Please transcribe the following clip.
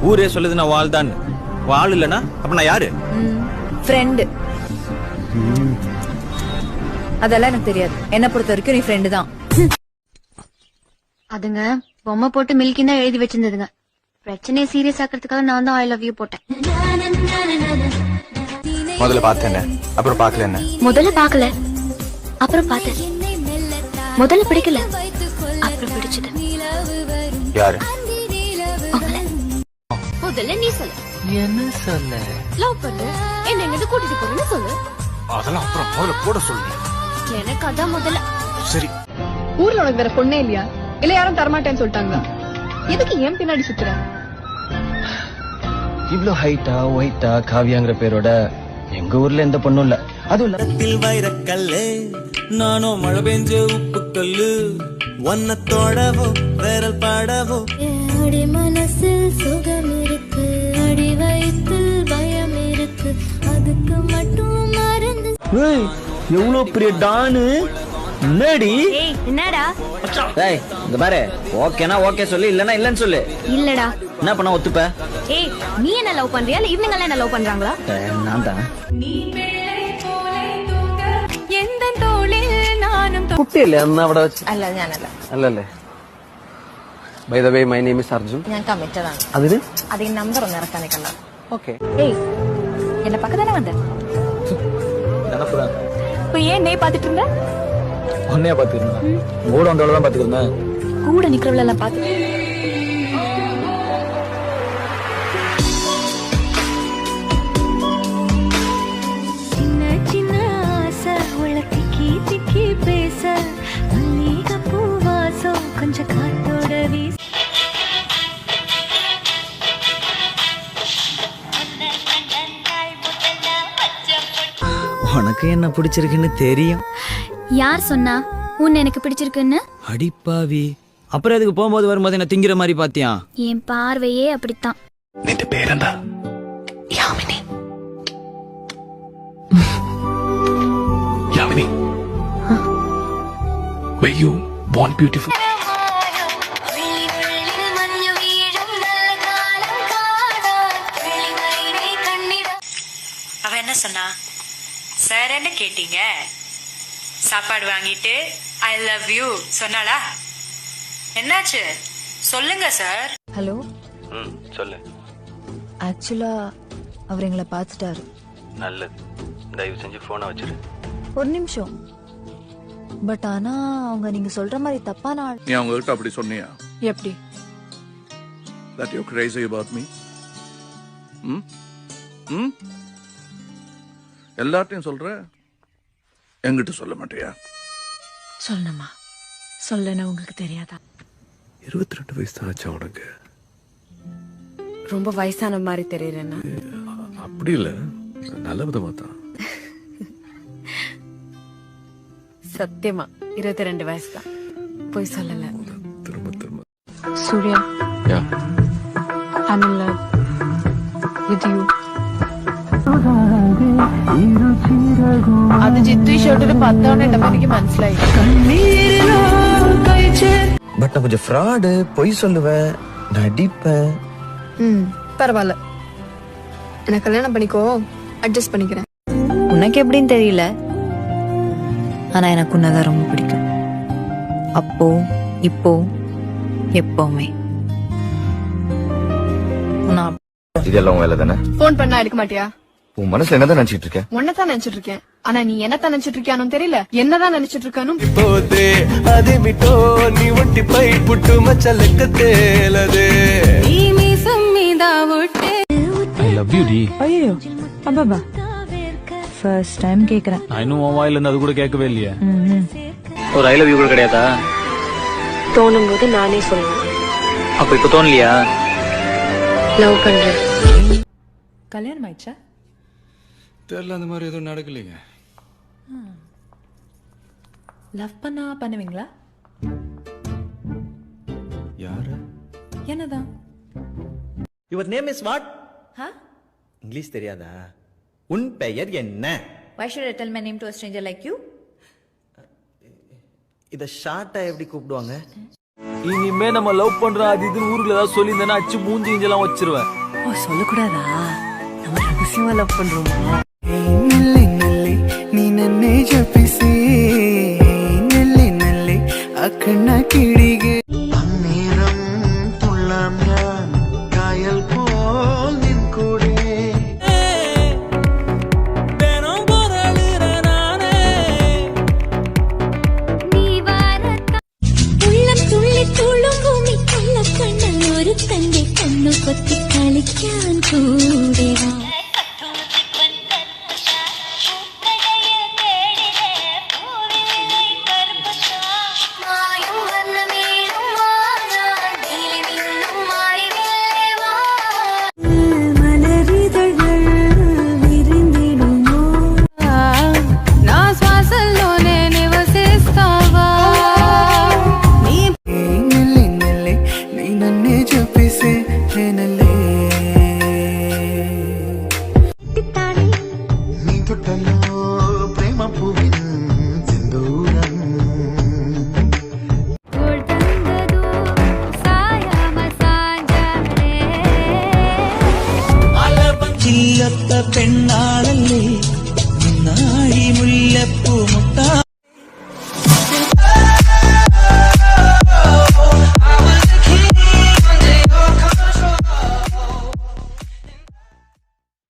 ஊரே சொல்லுது நான் வாழ் தான். வாழ் இல்லனா அப்ப நான் யாரு? ஃப்ரெண்ட். அதெல்லாம் எனக்கு தெரியாது. என்ன பொறுத்த வரைக்கும் நீ ஃப்ரெண்டு தான். அதுங்க பொம்மை போட்டு மில்கின்னு தான் எழுதி வச்சிருந்ததுங்க. பிரச்சனையை சீரியஸ் ஆக்கிறதுக்காக நான் தான் ஐ லவ் யூ போட்டேன். முதல்ல பார்த்தேன், அப்புறம் பார்க்கல. என்ன முதல்ல பார்க்கல, அப்புறம் பார்த்தேன். முதல்ல பிடிக்கல, அப்புறம் பிடிச்சது. யாரு? உங்களை. முதல்ல நீ சொல்லு. என்ன சொல்ல? லவ் பண்ணு, என்ன எங்க கூட்டிட்டு போறேன்னு சொல்லு. அதெல்லாம் அப்புறம் முதல்ல போட சொல்லு. எனக்கு அதான் முதல்ல. சரி. ஊர்ல உனக்கு வேற பொண்ணே இல்லையா? இல்ல யாரும் தரமாட்டேன்னு சொல்லிட்டாங்களா? எதுக்கு ஏன் பின்னாடி சுத்துற? இவ்ளோ ஹைட்டா ஒயிட்டா காவியாங்கிற பேரோட எங்க ஊர்ல எந்த பொண்ணும் இல்ல. அதுவும் வைரக்கல்லு நானும் மழை பெஞ்ச உப்பு கல்லு ஒன்னத்தோடவோ விரல் பாடவோ அடி மனசில் சுகம் இருக்கு, அடி வயிற்றில் பயம் இருக்கு, அதுக்கு மட்டும் மறந்து. எவ்வளவு பெரிய டானு என்னடி? என்னடா? ஏய் இந்த பாரு, ஓகேனா ஓகே சொல்லு, இல்லனா இல்லன்னு சொல்லு. இல்லடா. என்ன பண்ண ஒத்துப்ப? ஏய் நீ என்ன லவ் பண்றியா இல்ல இவங்க எல்லாம் என்ன லவ் பண்றாங்களா? நான் தான். കുട്ടിയല്ലേ അന്ന് അവിടെ വെച്ച്? അല്ല ഞാനല്ല. അല്ലല്ലേ. By the way my name is Arjun. ഞാൻ കമ്മിറ്റഡ് ആണ്. അതിന് അതിന് നമ്പർ ഒന്ന് ഇറക്കാൻ നിൽക്കണ്ട. ഓക്കെ. ஏய் என்ன பக்கம் தானே வந்த? நினப்புதான். இப்போ ஏன் நே பாத்துட்டு இருந்த? உன்னையா பாத்துக்கிறேன். கூட வந்தவளதான் பாத்துக்கிறேன். கூட நிக்கிறவள எல்லாம் பாத்து. சின்ன சின்ன ஆசை உள்ள திக்கி திக்கி பேச மல்லிகை பூவாசம் கொஞ்சம் காத்தோட வீச. உனக்கு என்ன பிடிச்சிருக்குன்னு தெரியும். யார் சொன்னா உன்னை எனக்கு பிடிச்சிருக்குன்னு? அடிப்பாவி. அப்புறம் அதுக்கு போகும்போது வரும்போது என்ன திங்கிற மாதிரி பாத்தியா? என் பார்வையே அப்படித்தான். നിന്റെ പേരെന്താ? Yamini. Yamini. Were you born beautiful? அவ என்ன சொன்னா? சார் என்ன கேட்டீங்க? சாப்பாடு வாங்கிட்டு ஐ லவ் யூ சொன்னாளா? என்னாச்சு சொல்லுங்க சார். ஹலோ. சொல்லு. ஆக்சுவலா அவர் எங்களை பார்த்துட்டாரு. நல்லது. தயவு செஞ்சு போனை வச்சிரு. ஒரு நிமிஷம். பட் ஆனா அவங்க நீங்க சொல்ற மாதிரி தப்பான ஆள். நீ அவங்க கிட்ட அப்படி சொன்னியா? எப்படி? That you're crazy about me? எல்லார்ட்டையும் சொல்ற, என்கிட்ட சொல்ல மாட்டியா? சொல்லணுமா? சொல்லனா உங்களுக்கு தெரியாதா? 22 வயசு தான் ஆச்சா உனக்கு? ரொம்ப வயசான மாதிரி தெரியறேன்னா? அப்படி இல்ல, நல்ல விதமா தான். சத்தியமா 22 வயசு தான். போய் சொல்லல. திரும்ப திரும்ப. சூர்யா, யா. I'm in love with you. അത് ജിത്തു ഷർട്ടിൽ 10 തവണ ഇട്ടപ്പോ എനിക്ക് മനസ്സിലായി. பட் நான் கொஞ்சம் ஃப்ராடு, பொய் சொல்லுவேன், நடிப்பேன். பரவாயில்ல, என்ன கல்யாணம் பண்ணிக்கோ, அட்ஜஸ்ட் பண்ணிக்கிறேன். உனக்கு எப்படின்னு தெரியல, ஆனா எனக்கு உன்னதான் ரொம்ப பிடிக்கும். அப்போ இப்போ எப்பவுமே. இதெல்லாம் உன் வேலை தானே? போன் பண்ணா எடுக்க மாட்டியா? உன் மனசுல என்னதான் நினைச்சிட்டு இருக்க? உன்னதான் நினைச்சிட்டு இருக்கேன். ஆனா நீ என்னத்தான் நினைச்சிட்டு இருக்கியானு தெரியல, என்னதான் நினைச்சிட்டு இருக்கானு. పోతే అది మిటో నీ ఒంటి పై పుట్టు మచ్చ లెక్క తేలదే ஐ லவ் யூ டி. ஐயோ அப்பா ஃபர்ஸ்ட் டைம் கேக்குறேன். நான் இன்னும் உன் வாயில இருந்து அது கூட கேட்கவே இல்லையே. ஒரு ஐ லவ் யூ கூட கிடையாதா? தோணும் போது நானே சொல்லுவேன். அப்ப இப்ப தோணலையா? லவ் பண்றேன். கல்யாணம் ஆயிடுச்சா? தெரியல, அந்த மாதிரி எதுவும் நடக்கலைங்க. லவ் பண்ணா பண்ணுவீங்களா? யாரு? என்னதான்? Your name is what? English தெரியாதா? உன் பெயர் என்ன? Why should I tell my name to a stranger like you? இத ஷார்ட்டா எப்படி கூப்பிடுவாங்க? இனிமே நம்ம லவ் பண்றோம் அது இதுன்னு ஊருக்குள்ள ஏதாவது சொல்லியிருந்தேன்னா அச்சு மூஞ்சி இஞ்செல்லாம் வச்சிருவேன். சொல்லக்கூடாதா? நம்ம ரகசியமா லவ் பண்றோமா? ನೀ ನನ್ನೇ ಜಪಿಸಿ നെല്ലി നെല്ലി അക്കണ്ണ കിടിಗೆ അന്നേരം തുള്ളാം ഞാൻ കായൽ പോൽ നിൻ കൂടെ ഉള്ളം തുള്ളി തുളുമ്പും ഈ കള്ളക്കണ്ണൻ ഒരു തന്റെ കണ്ണു കൊത്തി കളിക്കാൻ കൂടെ വാ. നെല്ലി നെല്ലി നീ നന്നെ ജപിಸಿ നെല്ലി നീ തൊട്ടല്ലോ പ്രേമ പൂവിൻ സിന്ദൂരം ചില്ലത്ത പെണ്ണാളല്ലേ നാഴി മുല്ലപ്പൂ മുട്ട